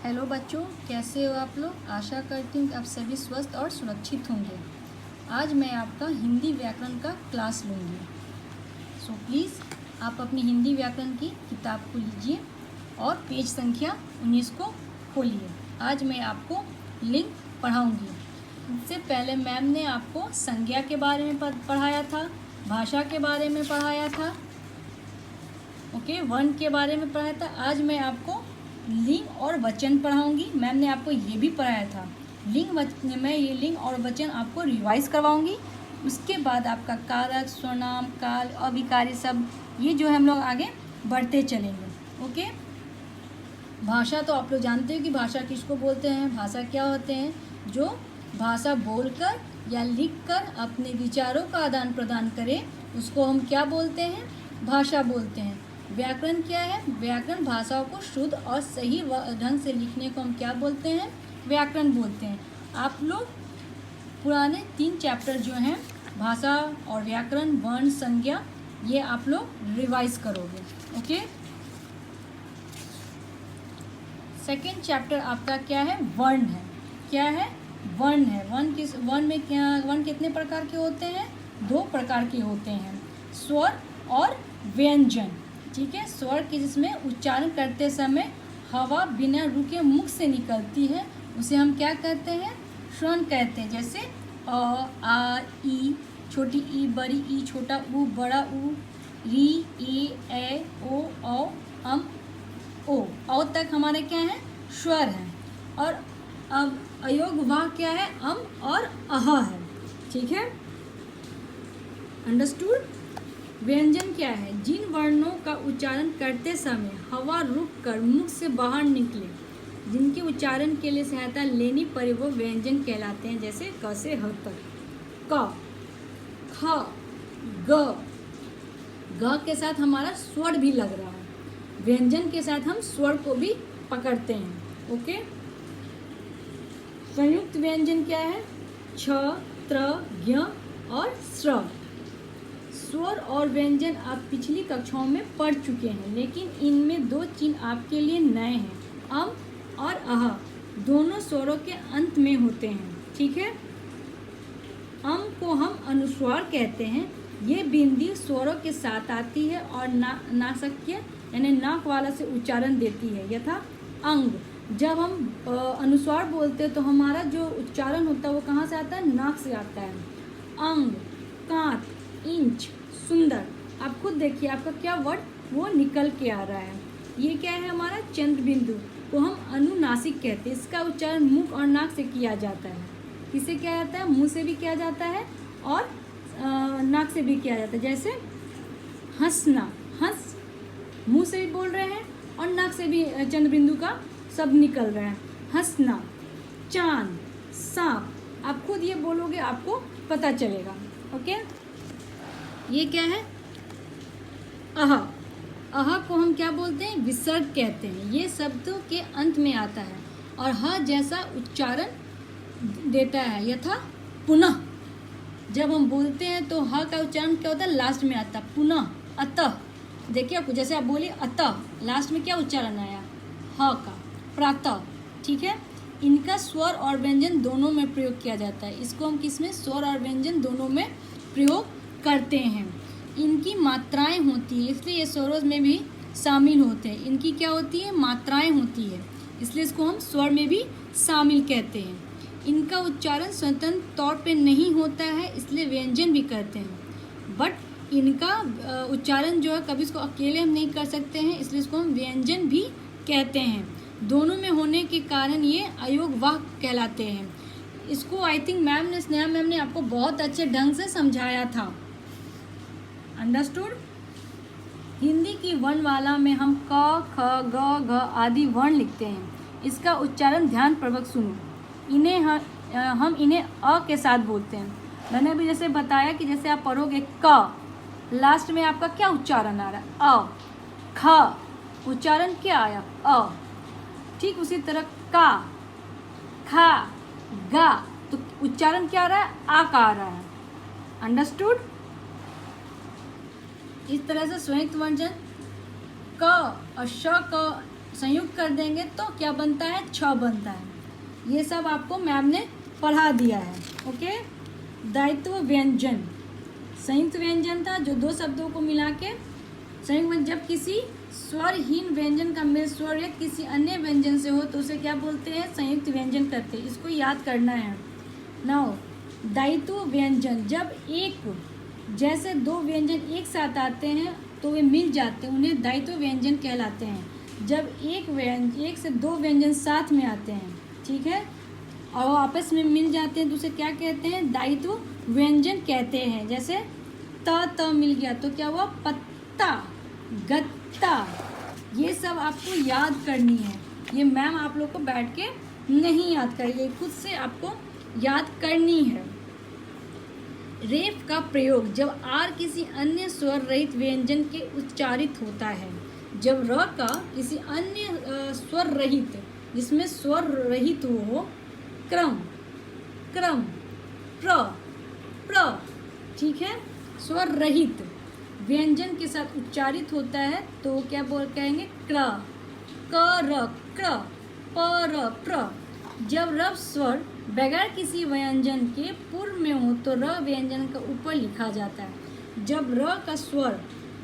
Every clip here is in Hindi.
हेलो बच्चों, कैसे हो आप लोग। आशा करती हूँ कि आप सभी स्वस्थ और सुरक्षित होंगे। आज मैं आपका हिंदी व्याकरण का क्लास लूँगी। सो प्लीज़ आप अपनी हिंदी व्याकरण की किताब को लीजिए और पेज संख्या 19 को खोलिए। आज मैं आपको लिंग पढ़ाऊँगी। इससे पहले मैम ने आपको संज्ञा के बारे में पढ़ाया था, भाषा के बारे में पढ़ाया था, वर्ण के बारे में पढ़ाया था। आज मैं आपको लिंग और वचन पढ़ाऊंगी। मैम ने आपको ये भी पढ़ाया था। मैं ये लिंग और वचन आपको रिवाइज करवाऊंगी। उसके बाद आपका कारक, स्वनाम, काल, अविकारी शब्द, ये जो है हम लोग आगे बढ़ते चलेंगे। ओके। भाषा तो आप लोग जानते हो कि भाषा किसको बोलते हैं। भाषा क्या होते हैं? जो भाषा बोलकर या लिखकर अपने विचारों का आदान प्रदान करे, उसको हम क्या बोलते हैं? भाषा बोलते हैं। व्याकरण क्या है? व्याकरण भाषाओं को शुद्ध और सही ढंग से लिखने को हम क्या बोलते हैं? व्याकरण बोलते हैं। आप लोग पुराने 3 चैप्टर जो हैं, भाषा और व्याकरण, वर्ण, संज्ञा, ये आप लोग रिवाइज करोगे। ओके। सेकेंड चैप्टर आपका क्या है? वर्ण है। क्या है? वर्ण है। वर्ण कितने प्रकार के होते हैं? 2 प्रकार के होते हैं, स्वर और व्यंजन। ठीक है। स्वर की जिसमें उच्चारण करते समय हवा बिना रुके मुख से निकलती है, उसे हम क्या कहते हैं? स्वर कहते हैं। जैसे अ, आ, ई, छोटी ई, बड़ी ई, छोटा ऊ, बड़ा ऊ, री, ए, ओ, औ, अम, ओ तक हमारे क्या है? स्वर है। और अब अयोग वाह क्या है? अम और अह है। ठीक है, अंडरस्टूड। व्यंजन क्या है? जिन वर्णों का उच्चारण करते समय हवा रुककर मुख से बाहर निकले, जिनके उच्चारण के लिए सहायता लेनी पड़े, वो व्यंजन कहलाते हैं। जैसे क से ह तक। क, ख, ग के साथ हमारा स्वर भी लग रहा है। व्यंजन के साथ हम स्वर को भी पकड़ते हैं। ओके। संयुक्त व्यंजन क्या है? छ, त्र, ज्ञ और स्र। स्वर और व्यंजन आप पिछली कक्षाओं में पढ़ चुके हैं, लेकिन इनमें 2 चिन्ह आपके लिए नए हैं। अम और अह दोनों स्वरों के अंत में होते हैं। ठीक है। अम को हम अनुस्वार कहते हैं। ये बिंदी स्वरों के साथ आती है और नासक्य यानी नाक वाला से उच्चारण देती है। यथा अंग, जब हम अनुस्वार बोलते हैं तो हमारा जो उच्चारण होता है वो कहाँ से आता है? नाक से आता है। अंग, कांत, इंच, सुंदर। आप खुद देखिए आपका क्या वर्ड वो निकल के आ रहा है। ये क्या है? हमारा चंद्र बिंदु को हम अनुनासिक कहते हैं। इसका उच्चारण मुख और नाक से किया जाता है। किसे किया जाता है? मुंह से भी किया जाता है और नाक से भी किया जाता है। जैसे हंसना, हंस मुंह से भी बोल रहे हैं और नाक से भी चंद्र बिंदु का सब निकल रहा है। हंसना। चांद, सांप, आप खुद ये बोलोगे आपको पता चलेगा। ओके। ये क्या है? अह। अह को हम क्या बोलते हैं? विसर्ग कहते हैं। ये शब्दों के अंत में आता है और ह जैसा उच्चारण देता है। यथा पुनः, जब हम बोलते हैं तो ह का उच्चारण क्या होता है? लास्ट में आता है। पुनः, अतः। देखिए आपको, जैसे आप बोलिए अतः, लास्ट में क्या उच्चारण आया? ह का। प्रातः। ठीक है। इनका स्वर और व्यंजन दोनों में प्रयोग किया जाता है। इसको हम किसमें? स्वर और व्यंजन दोनों में प्रयोग करते हैं। इनकी मात्राएं होती है, इसलिए ये स्वरों में भी शामिल होते हैं। इनकी क्या होती है? मात्राएं होती है, इसलिए इसको हम स्वर में भी शामिल कहते हैं। इनका उच्चारण स्वतंत्र तौर पे नहीं होता है, इसलिए व्यंजन भी कहते हैं। बट इनका उच्चारण जो है कभी इसको अकेले हम नहीं कर सकते हैं, इसलिए इसको हम व्यंजन भी कहते हैं। दोनों में होने के कारण ये अयोग वाह कहलाते हैं। इसको आई थिंक स्नेहा मैम ने आपको बहुत अच्छे ढंग से समझाया था। अंडरस्टूड। हिंदी की वर्णमाला में हम क, ख, ग, घ आदि वर्ण लिखते हैं। इसका उच्चारण ध्यानपूर्वक सुनो। हम इन्हें अ के साथ बोलते हैं। मैंने अभी जैसे बताया कि जैसे आप पढ़ोगे क, लास्ट में आपका क्या उच्चारण आ रहा है? अ। ख, उच्चारण क्या आया? अ। ठीक उसी तरह का, खा, गा, तो उच्चारण क्या आ रहा है? आ का आ रहा है। अंडरस्टूड। इस तरह से संयुक्त व्यंजन क और श क संयुक्त कर देंगे तो क्या बनता है, छ बनता है। ये सब आपको मैम ने पढ़ा दिया है। ओके, द्वैत्व व्यंजन संयुक्त व्यंजन था जो दो शब्दों को मिला के संयुक्त। जब किसी स्वरहीन व्यंजन का मेल स्वर या किसी अन्य व्यंजन से हो तो उसे क्या बोलते हैं, संयुक्त व्यंजन करते हैं। इसको याद करना है। नाउ द्वैत्व व्यंजन, जब एक जैसे दो व्यंजन एक साथ आते हैं तो वे मिल जाते हैं, उन्हें द्वैत्व व्यंजन कहलाते हैं। जब एक से दो व्यंजन साथ में आते हैं, ठीक है, और वो आपस में मिल जाते हैं तो उसे क्या कहते हैं, द्वैत्व व्यंजन कहते हैं। जैसे त मिल गया तो क्या हुआ, पत्ता, गत्ता। ये सब आपको याद करनी है। ये मैम आप लोग को बैठ के नहीं याद करिए, खुद से आपको याद करनी है। रेफ का प्रयोग जब आर किसी अन्य स्वर रहित व्यंजन के उच्चारित होता है। जब र का किसी अन्य स्वर रहित, जिसमें स्वर रहित हो, क्रम, क्रम, प्र, प्र, ठीक है, स्वर रहित व्यंजन के साथ उच्चारित होता है तो क्या कहेंगे, क्र, क, र, क्र, प, र, प्र। जब र स्वर बगैर किसी व्यंजन के पूर्व में हो तो र व्यंजन का ऊपर लिखा जाता है। जब र का स्वर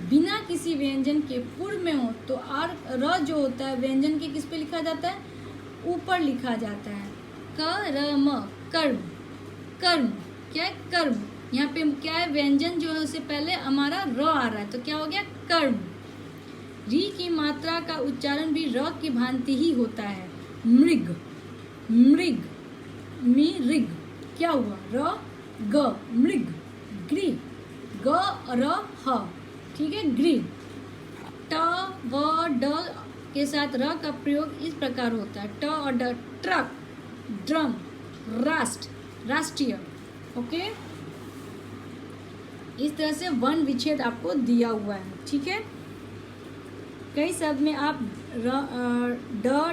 बिना किसी व्यंजन के पूर्व में हो तो आर र जो होता है व्यंजन के किस पे लिखा जाता है, ऊपर लिखा जाता है। कर्म, कर्म, कर्म, क्या है, कर्म। यहाँ पे क्या है, व्यंजन जो है उससे पहले हमारा र आ रहा है तो क्या हो गया, कर्म। री की मात्रा का उच्चारण भी र की भांति ही होता है। मृग, मृग, मिऋग, क्या हुआ, र, ग, मृग, गृह, ग, र, ह, ठीक है, गृह। ट, व, ड के साथ र का प्रयोग इस प्रकार होता है, ट और ड, ट्रक, ड्रम, राष्ट्र, राष्ट्रीय। ओके, इस तरह से वर्ण विच्छेद आपको दिया हुआ है, ठीक है। कई शब्द में आप ड,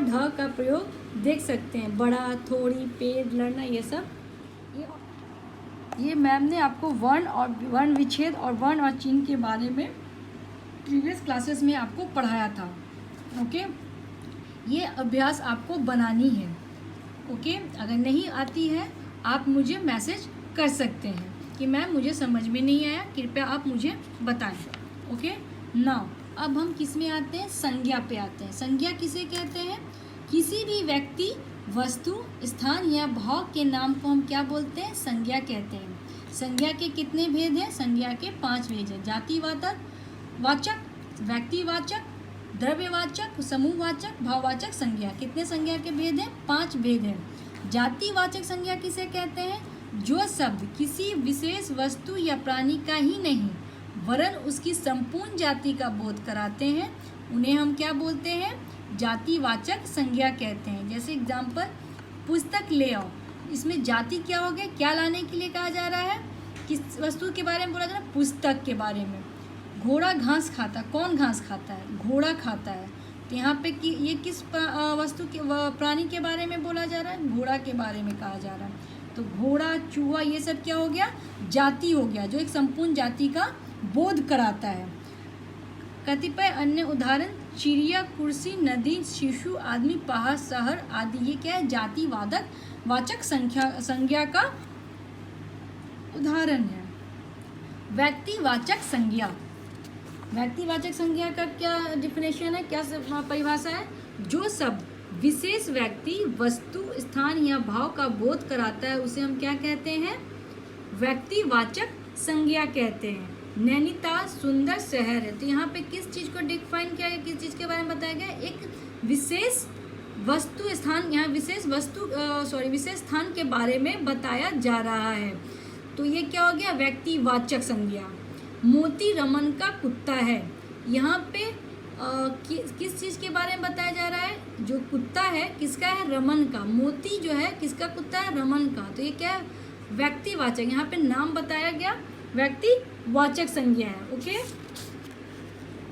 ढ का प्रयोग देख सकते हैं, बड़ा, थोड़ी, पेड़, लड़ना, ये सब। ये मैम ने आपको वर्ण और वर्ण विच्छेद और वर्ण और चिन्ह के बारे में प्रीवियस क्लासेस में आपको पढ़ाया था। ओके, ये अभ्यास आपको बनानी है। ओके, अगर नहीं आती है आप मुझे मैसेज कर सकते हैं कि मैम मुझे समझ में नहीं आया, कृपया आप मुझे बताएं। ओके, नाउ अब हम किस में आते हैं, संज्ञा पे आते हैं। संज्ञा किसे कहते हैं, किसी भी व्यक्ति, वस्तु, स्थान या भाव के नाम को हम क्या बोलते हैं, संज्ञा कहते हैं। संज्ञा के कितने भेद हैं, संज्ञा के 5 भेद हैं। जातिवाचक, वाचक, व्यक्तिवाचक, द्रव्यवाचक, समूहवाचक, भाववाचक संज्ञा। कितने संज्ञा के भेद हैं, 5 भेद हैं। जातिवाचक संज्ञा किसे कहते हैं, जो शब्द किसी विशेष वस्तु या प्राणी का ही नहीं वरन उसकी संपूर्ण जाति का बोध कराते हैं, उन्हें हम क्या बोलते हैं, जातिवाचक संज्ञा कहते हैं। जैसे एग्जाम्पल, पुस्तक ले आओ, इसमें जाति क्या हो गया, क्या लाने के लिए कहा जा रहा है, किस वस्तु के बारे में बोला जा रहा है, पुस्तक के बारे में। घोड़ा घास खाता, कौन घास खाता है, घोड़ा खाता है। तो यहाँ पे ये किस वस्तु के, प्राणी के बारे में बोला जा रहा है, घोड़ा के बारे में कहा जा रहा है। तो घोड़ा, चूहा, ये सब क्या हो गया, जाति हो गया, जो एक संपूर्ण जाति का बोध कराता है। कतिपय अन्य उदाहरण, चिड़िया, कुर्सी, नदी, शिशु, आदमी, पहाड़, शहर आदि, ये क्या है, जाति वाचक संज्ञा का उदाहरण है। व्यक्तिवाचक संज्ञा, व्यक्तिवाचक संज्ञा का क्या डिफिनेशन है, क्या परिभाषा है, जो शब्द विशेष व्यक्ति, वस्तु, स्थान या भाव का बोध कराता है उसे हम क्या कहते हैं, व्यक्तिवाचक संज्ञा कहते हैं। नैनीताल सुंदर शहर है, तो यहाँ पे किस चीज़ को डिफाइन किया गया, किस चीज़ के बारे में बताया गया, एक विशेष वस्तु स्थान, यहाँ विशेष वस्तु विशेष स्थान के बारे में बताया जा रहा है। तो ये क्या हो गया, व्यक्तिवाचक संज्ञा। मोती रमन का कुत्ता है, यहाँ पे किस चीज़ के बारे में बताया जा रहा है, जो कुत्ता है किसका है, रमन का। मोती जो है किसका कुत्ता है, रमन का। तो ये क्या है, व्यक्तिवाचक, यहाँ पे नाम बताया गया, व्यक्तिवाचक संज्ञा है। ओके,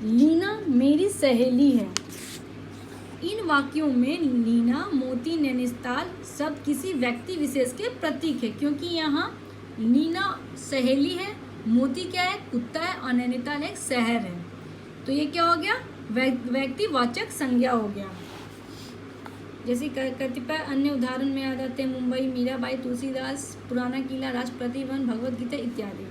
लीना मेरी सहेली है, इन वाक्यों में लीना, मोती, नैनीताल सब किसी व्यक्ति विशेष के प्रतीक है, क्योंकि यहाँ लीना सहेली है, मोती क्या है, कुत्ता है, और नैनीताल एक शहर है। तो ये क्या हो गया, व्यक्तिवाचक संज्ञा हो गया। जैसे कतिपय अन्य उदाहरण में आ जाते हैं मुंबई, मीराबाई, तुलसीदास, पुराना किला, राष्ट्रपति भवन, भगवत गीता इत्यादि।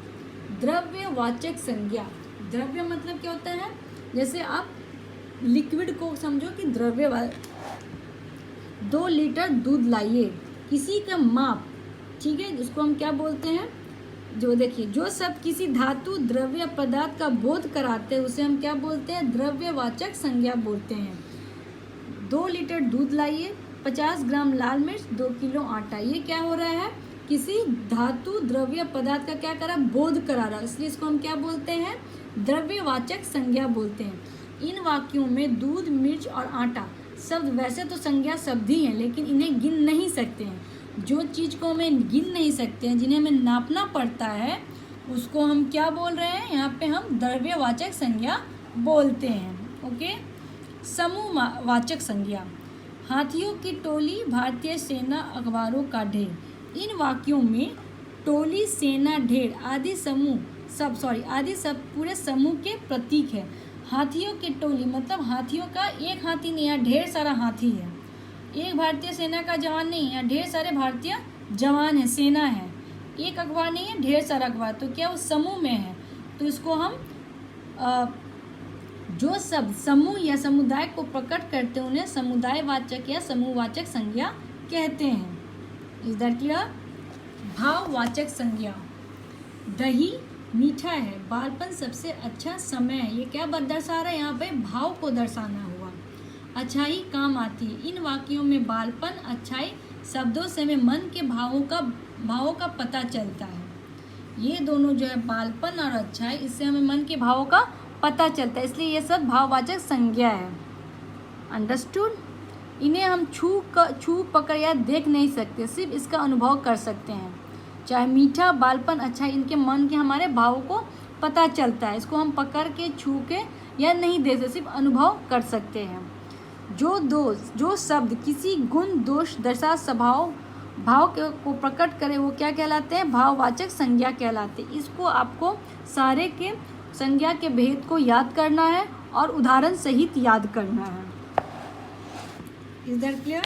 द्रव्यवाचक संज्ञा, द्रव्य मतलब क्या होता है, जैसे आप लिक्विड को समझो कि द्रव्य, 2 लीटर दूध लाइए, किसी का माप, ठीक है, जिसको हम क्या बोलते हैं, जो देखिए जो सब किसी धातु द्रव्य पदार्थ का बोध कराते हैं उसे हम क्या बोलते हैं, द्रव्यवाचक संज्ञा बोलते हैं। 2 लीटर दूध लाइए, 50 ग्राम लाल मिर्च, 2 किलो आटा, ये क्या हो रहा है, किसी धातु द्रव्य पदार्थ का क्या करा, बोध करा रहा, इसलिए इसको हम क्या बोलते हैं, द्रव्यवाचक संज्ञा बोलते हैं। इन वाक्यों में दूध, मिर्च और आटा शब्द वैसे तो संज्ञा शब्द ही हैं, लेकिन इन्हें गिन नहीं सकते हैं। जो चीज़ को हमें गिन नहीं सकते हैं, जिन्हें हमें नापना पड़ता है, उसको हम क्या बोल रहे हैं, यहाँ पे हम द्रव्यवाचक संज्ञा बोलते हैं। ओके, समूहवाचक संज्ञा, हाथियों की टोली, भारतीय सेना, अखबारों का ढेर। इन वाक्यों में टोली, सेना, ढेर आदि सब पूरे समूह के प्रतीक है। हाथियों की टोली मतलब हाथियों का एक हाथी नहीं, यहाँ ढेर सारा हाथी है। एक भारतीय सेना का जवान नहीं, यहाँ ढेर सारे भारतीय जवान है, सेना है। एक अखबार नहीं है, ढेर सारा अखबार, तो क्या वो समूह में है, तो इसको हम जो शब्द समूह या समुदाय को प्रकट करते हैं उन्हें समुदायवाचक या समूहवाचक संज्ञा कहते हैं। Is that clear? भाववाचक संज्ञा, दही मीठा है, बालपन सबसे अच्छा समय है, ये क्या दर्शा रहा है, यहाँ पे भाव को दर्शाना हुआ। अच्छाई काम आती है, इन वाक्यों में बालपन, अच्छाई शब्दों से हमें मन के भावों का पता चलता है। ये दोनों जो है बालपन और अच्छाई, इससे हमें मन के भावों का पता चलता है, इसलिए ये सब भाववाचक संज्ञा है। अंडरस्टूड? इन्हें हम छू पकड़ या देख नहीं सकते, सिर्फ इसका अनुभव कर सकते हैं। चाहे मीठा, बालपन, अच्छाई, इनके मन के हमारे भावों को पता चलता है, इसको हम पकड़ के, छू के या नहीं दे सकते, सिर्फ अनुभव कर सकते हैं। जो शब्द किसी गुण, दोष, दशा, भाव को प्रकट करे वो क्या कहलाते हैं, भाववाचक संज्ञा कहलाते हैं। इसको आपको सारे के संज्ञा के भेद को याद करना है और उदाहरण सहित याद करना है। Is that clear?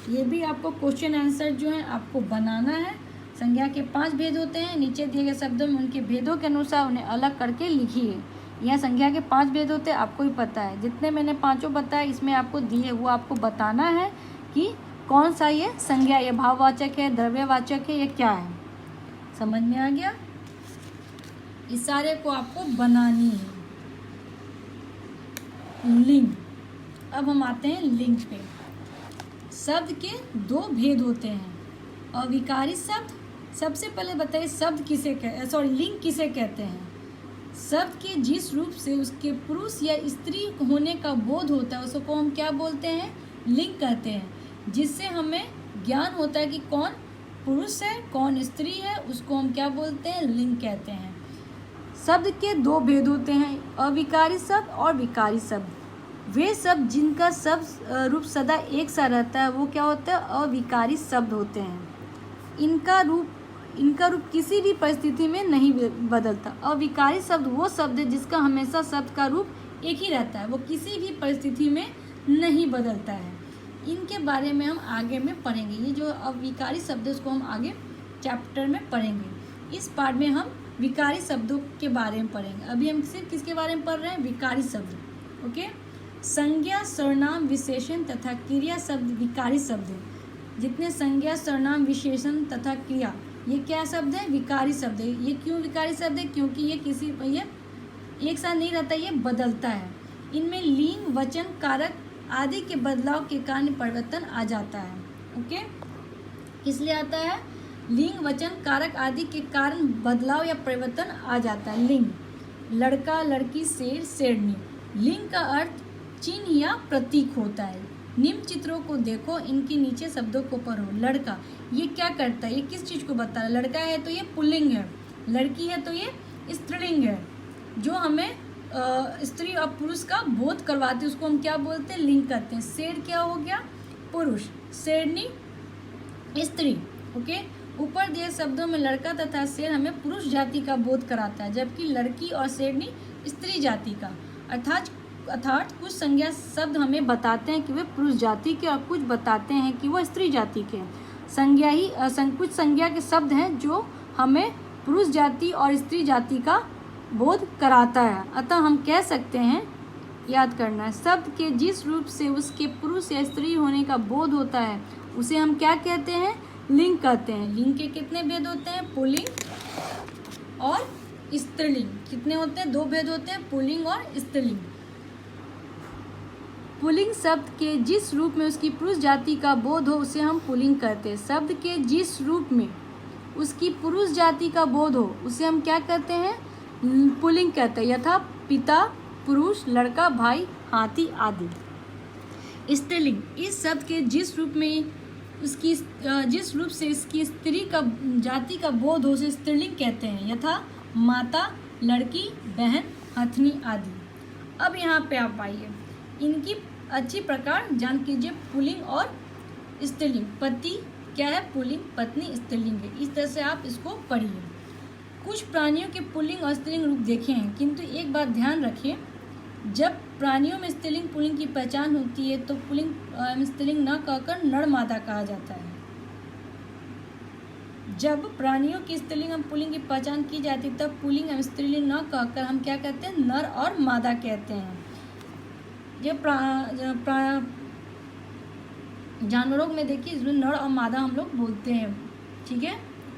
ये भी आपको क्वेश्चन आंसर जो है आपको बनाना है। संज्ञा के 5 भेद होते हैं, नीचे दिए गए शब्दों में उनके भेदों के अनुसार उन्हें अलग करके लिखिए। यहाँ संज्ञा के 5 भेद होते हैं, आपको ही पता है, जितने मैंने 5 बताए इसमें आपको दिए, वो आपको बताना है कि कौन सा ये संज्ञा, ये भाववाचक है, द्रव्यवाचक है, ये क्या है। समझ में आ गया? इस सारे को आपको बनानी है। लिंग, अब हम आते हैं लिंग पे। शब्द के 2 भेद होते हैं, अविकारी शब्द। सबसे पहले बताइए शब्द लिंग किसे कहते हैं। शब्द के जिस रूप से उसके पुरुष या स्त्री होने का बोध होता है उसको हम क्या बोलते हैं, लिंग कहते हैं। जिससे हमें ज्ञान होता है कि कौन पुरुष है, कौन स्त्री है, उसको हम क्या बोलते हैं, लिंग कहते हैं। शब्द के 2 भेद होते हैं, अविकारी शब्द और विकारी शब्द। वे शब्द जिनका शब्द रूप सदा एक सा रहता है वो क्या होता है, अविकारी शब्द होते हैं। इनका रूप किसी भी परिस्थिति में नहीं बदलता। अविकारी शब्द वो शब्द है जिसका हमेशा शब्द का रूप एक ही रहता है, वो किसी भी परिस्थिति में नहीं बदलता है। इनके बारे में हम आगे में पढ़ेंगे। ये जो अविकारी शब्द है उसको हम आगे चैप्टर में पढ़ेंगे। इस पार्ट में हम विकारी शब्दों के बारे में पढ़ेंगे। अभी हम सिर्फ किसके बारे में पढ़ रहे हैं, विकारी शब्द। ओके, संज्ञा, सर्वनाम, विशेषण तथा क्रिया शब्द विकारी शब्द है। जितने संज्ञा, सर्वनाम, विशेषण तथा क्रिया, ये क्या शब्द है, विकारी शब्द है। ये क्यों विकारी शब्द है, क्योंकि ये एक साथ नहीं रहता, ये बदलता है। इनमें लिंग, वचन, कारक आदि के बदलाव के कारण परिवर्तन आ जाता है। ओके, इसलिए आता है लिंग, वचन, कारक आदि के कारण बदलाव या परिवर्तन आ जाता है। लिंग, लड़का, लड़की, शेर, शेरनी। लिंग का अर्थ चिन्ह या प्रतीक होता है। निम्न चित्रों को देखो, इनके नीचे शब्दों को पढ़ो। लड़का, ये क्या करता है, ये किस चीज़ को बता रहा है। लड़का है तो ये पुल्लिंग है, लड़की है तो ये स्त्रीलिंग है। जो हमें स्त्री और पुरुष का बोध करवाते हैं उसको हम क्या बोलते हैं, लिंग कहते हैं। शेर क्या हो गया, पुरुष, शेरनी स्त्री। ओके, ऊपर दिए शब्दों में लड़का तथा शेर हमें पुरुष जाति का बोध कराता है, जबकि लड़की और शेरनी स्त्री जाति का। अर्थात अर्थात कुछ संज्ञा शब्द हमें बताते हैं कि वे पुरुष जाति के और कुछ बताते हैं कि वह स्त्री जाति के। कुछ संज्ञा के शब्द हैं जो हमें पुरुष जाति और स्त्री जाति का बोध कराता है। अतः हम कह सकते हैं, याद करना है, शब्द के जिस रूप से उसके पुरुष या स्त्री होने का बोध होता है उसे हम क्या कहते हैं? लिंग कहते हैं। लिंग के कितने भेद होते हैं? पुल्लिंग और स्त्रीलिंग। कितने होते हैं? 2 भेद होते हैं, पुल्लिंग और स्त्रीलिंग। पुल्लिंग शब्द के जिस रूप में उसकी पुरुष जाति का बोध हो उसे हम पुल्लिंग कहते हैं। शब्द के जिस रूप में उसकी पुरुष जाति का बोध हो उसे हम क्या कहते हैं? पुल्लिंग कहते हैं। यथा पिता, पुरुष, लड़का, भाई, हाथी आदि। स्त्रीलिंग इस शब्द के जिस रूप से इसकी स्त्री का जाति का बोध हो उसे स्त्रीलिंग कहते हैं। यथा माता, लड़की, बहन, हथनी आदि। अब यहाँ पे आप आइए, इनकी अच्छी प्रकार जान कीजिए। पुल्लिंग और स्त्रीलिंग। पति क्या है? पुल्लिंग। पत्नी स्त्रीलिंग है। इस तरह से आप इसको पढ़िए। कुछ प्राणियों के पुल्लिंग और स्त्रीलिंग रूप देखे हैं, किंतु एक बात ध्यान रखिए, जब प्राणियों में स्त्रीलिंग पुल्लिंग की पहचान होती है तो पुल्लिंग स्त्रीलिंग न कहकर नर मादा कहा जाता है। जब प्राणियों की स्त्रीलिंग एवं पुल्लिंग की पहचान की जाती है तब पुल्लिंग एवं स्त्रीलिंग न कहकर हम क्या कहते हैं? नर और मादा कहते हैं। ये जानवरों में देखिए, इसमें नर और मादा हम लोग बोलते हैं, ठीक है।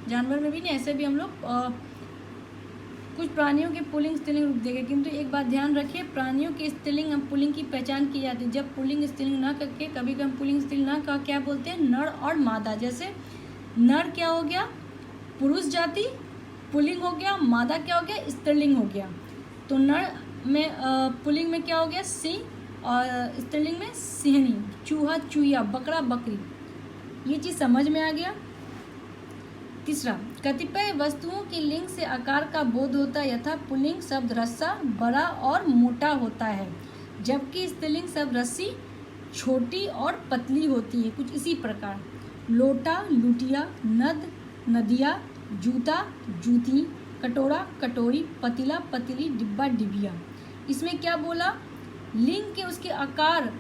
जानवर में भी नहीं, ऐसे भी हम लोग कुछ प्राणियों के पुल्लिंग स्त्रीलिंग रूप देखे, किंतु एक बात ध्यान रखिए, प्राणियों के स्त्रीलिंग एवं पुल्लिंग की पहचान की जाती है जब पुल्लिंग स्त्रीलिंग न करके, कभी कभी पुल्लिंग स्त्रीलिंग न कह क्या बोलते हैं? नर और मादा। जैसे नर क्या हो गया? पुरुष जाति, पुल्लिंग हो गया। मादा क्या हो गया? स्त्रीलिंग हो गया। तो नर में पुल्लिंग में क्या हो गया? सिंह, और स्त्रीलिंग में सिंहनी। चूहा, चूहिया, बकरा, बकरी। ये चीज़ समझ में आ गया। तीसरा, कतिपय वस्तुओं की लिंग से आकार का बोध होता है। यथा पुल्लिंग शब्द रस्सा बड़ा और मोटा होता है, जबकि स्त्रीलिंग शब्द रस्सी छोटी और पतली होती है। कुछ इसी प्रकार लोटा, लुटिया, नद, नदिया, जूता, जूती, कटोरा, कटोरी, पतीला, पतीली, डिब्बा, डिबिया। इसमें क्या बोला? लिंग के उसके आकार,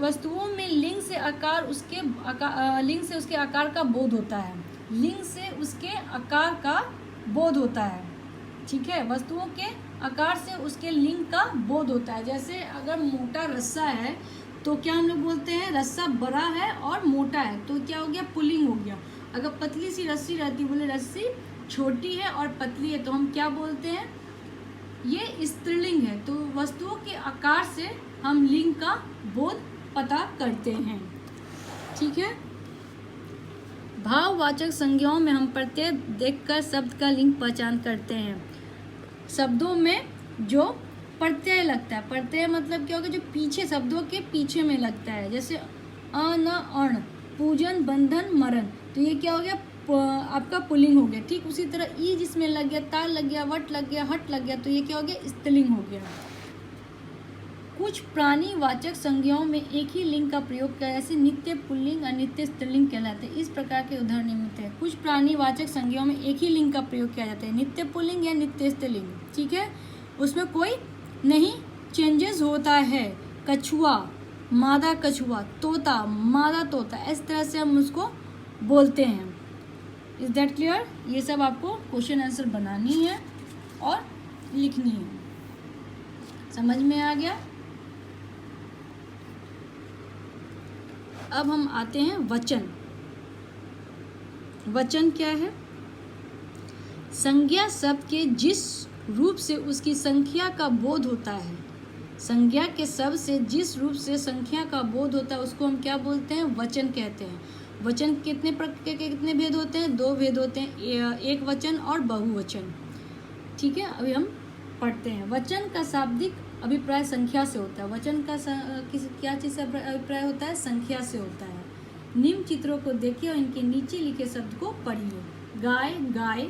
वस्तुओं में लिंग से उसके आकार का बोध होता है। लिंग से उसके आकार का बोध होता है, ठीक है। वस्तुओं के आकार से उसके लिंग का बोध होता है। जैसे अगर मोटा रस्सा है तो क्या हम लोग बोलते हैं? रस्सा बड़ा है और मोटा है, तो क्या हो गया? पुल्लिंग हो गया। अगर पतली सी रस्सी रहती, बोले रस्सी छोटी है और पतली है, तो हम क्या बोलते हैं? ये स्त्रीलिंग है। तो वस्तुओं के आकार से हम लिंग का बोध पता करते हैं, ठीक है। भाववाचक संज्ञाओं में हम प्रत्यय देखकर शब्द का लिंग पहचान करते हैं। शब्दों में जो प्रत्यय लगता है, प्रत्यय मतलब क्या होगा? जो पीछे, शब्दों के पीछे में लगता है। जैसे अन, अण, पूजन, बंधन, मरण, तो ये क्या हो गया? आपका पुल्लिंग हो गया, ठीक। उसी तरह ई जिसमें लग गया, ता लग गया, वट लग गया, हट लग गया, तो ये क्या हो गया? स्त्रीलिंग हो गया। कुछ प्राणीवाचक संज्ञाओं में एक ही लिंग का प्रयोग किया, जैसे नित्य पुल्लिंग और नित्य स्त्रीलिंग कहलाते हैं। इस प्रकार के उदाहरण निम्नलिखित हैं। कुछ प्राणीवाचक संज्ञाओं में एक ही लिंग का प्रयोग किया जाता है, नित्य पुल्लिंग या नित्य स्त्रीलिंग, ठीक है। उसमें कोई नहीं चेंजेस होता है। कछुआ, मादा कछुआ, तोता, मादा तोता, इस तरह से हम उसको बोलते हैं। Is that clear? ये सब आपको क्वेश्चन आंसर बनानी है और लिखनी है। समझ में आ गया? अब हम आते हैं वचन। वचन क्या है? संज्ञा शब्द के जिस रूप से उसकी संख्या का बोध होता है, संज्ञा के शब्द से जिस रूप से संख्या का बोध होता है उसको हम क्या बोलते हैं? वचन कहते हैं। वचन कितने प्रकार के, कितने भेद होते हैं? 2 भेद होते हैं, एक वचन और बहुवचन, ठीक है। अभी हम पढ़ते हैं। वचन का शाब्दिक अभिप्राय संख्या से होता है। वचन का क्या चीज़ से अभिप्राय होता है? संख्या से होता है। निम्न चित्रों को देखिए और इनके नीचे लिखे शब्द को पढ़िए। गाय, गाय,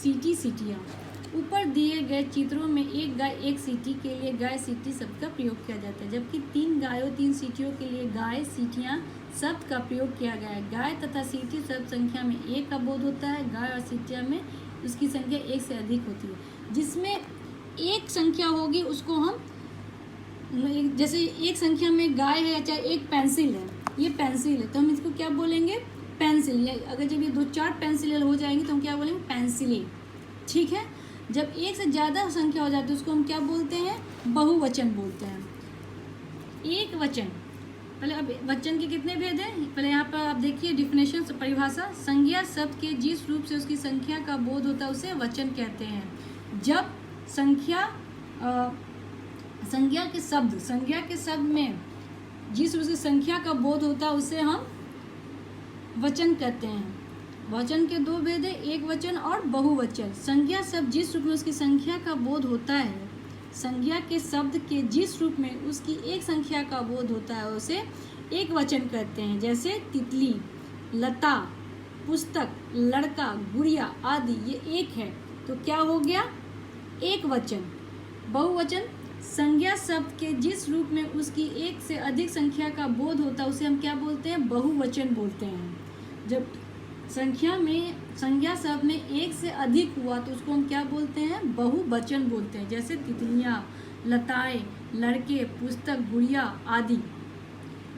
सीटी, सीटियाँ। ऊपर दिए गए चित्रों में एक गाय एक सीटी के लिए गाय सीटी शब्द का प्रयोग किया जाता है, जबकि 3 गायों 3 सीटियों के लिए गाय सीटियाँ शब्द का प्रयोग किया गया है। गाय तथा सीटी शब्द संख्या में 1 का बोध होता है। गाय और सीटियाँ में उसकी संख्या 1 से अधिक होती है। जिसमें एक संख्या होगी उसको हम जैसे एक संख्या में गाय है, चाहे एक पेंसिल है, ये पेंसिल है तो हम इसको क्या बोलेंगे, पेंसिल। या अगर जब ये 2-4 पेंसिल हो जाएंगी तो हम क्या बोलेंगे, पेंसिलें। ठीक है। जब एक से ज़्यादा संख्या हो जाती है उसको हम क्या बोलते हैं, बहुवचन बोलते हैं। एक वचन, पहले अब वचन के कितने भेद हैं, पहले यहाँ पर आप देखिए डिफिनेशन, परिभाषा। संज्ञा शब्द के जिस रूप से उसकी संख्या का बोध होता है उसे वचन कहते हैं। जब संज्ञा के शब्द में जिस रूप से संख्या का बोध होता है उसे हम वचन कहते हैं। वचन के 2 भेद है, एक वचन और बहुवचन। संज्ञा शब्द जिस रूप में उसकी संख्या का बोध होता है, संज्ञा के शब्द के जिस रूप में उसकी एक संख्या का बोध होता है उसे एक वचन कहते हैं। जैसे तितली, लता, पुस्तक, लड़का, गुड़िया आदि, ये एक है तो क्या हो गया, एक वचन। बहुवचन, संज्ञा शब्द के जिस रूप में उसकी एक से अधिक संख्या का बोध होता है उसे हम क्या बोलते हैं, बहुवचन बोलते हैं। जब संज्ञा शब्द में एक से अधिक हुआ तो उसको हम क्या बोलते हैं, बहुवचन बोलते हैं। जैसे तितलियाँ, लताएं, लड़के, पुस्तक, गुड़िया आदि।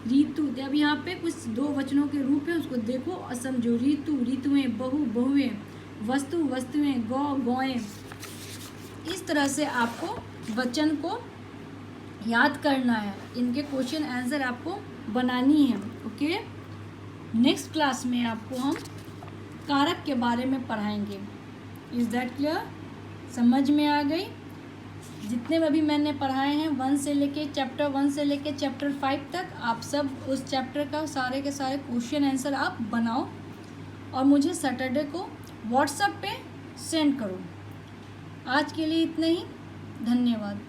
ऋतु, अब यहाँ पे कुछ 2 वचनों के रूप है, उसको देखो और समझो। ऋतु, ऋतुएं, बहुएं, वस्तु, वस्तुएं, गौ, गौएं। इस तरह से आपको वचन को याद करना है, इनके क्वेश्चन आंसर आपको बनानी है। ओके, नेक्स्ट क्लास में आपको हम कारक के बारे में पढ़ाएंगे। इज दैट क्लियर, समझ में आ गई। जितने अभी मैंने पढ़ाए हैं चैप्टर 1 से लेके चैप्टर 5 तक, आप सब उस चैप्टर का सारे के सारे क्वेश्चन आंसर आप बनाओ और मुझे सैटरडे को व्हाट्सएप पे सेंड करो। आज के लिए इतना ही, धन्यवाद।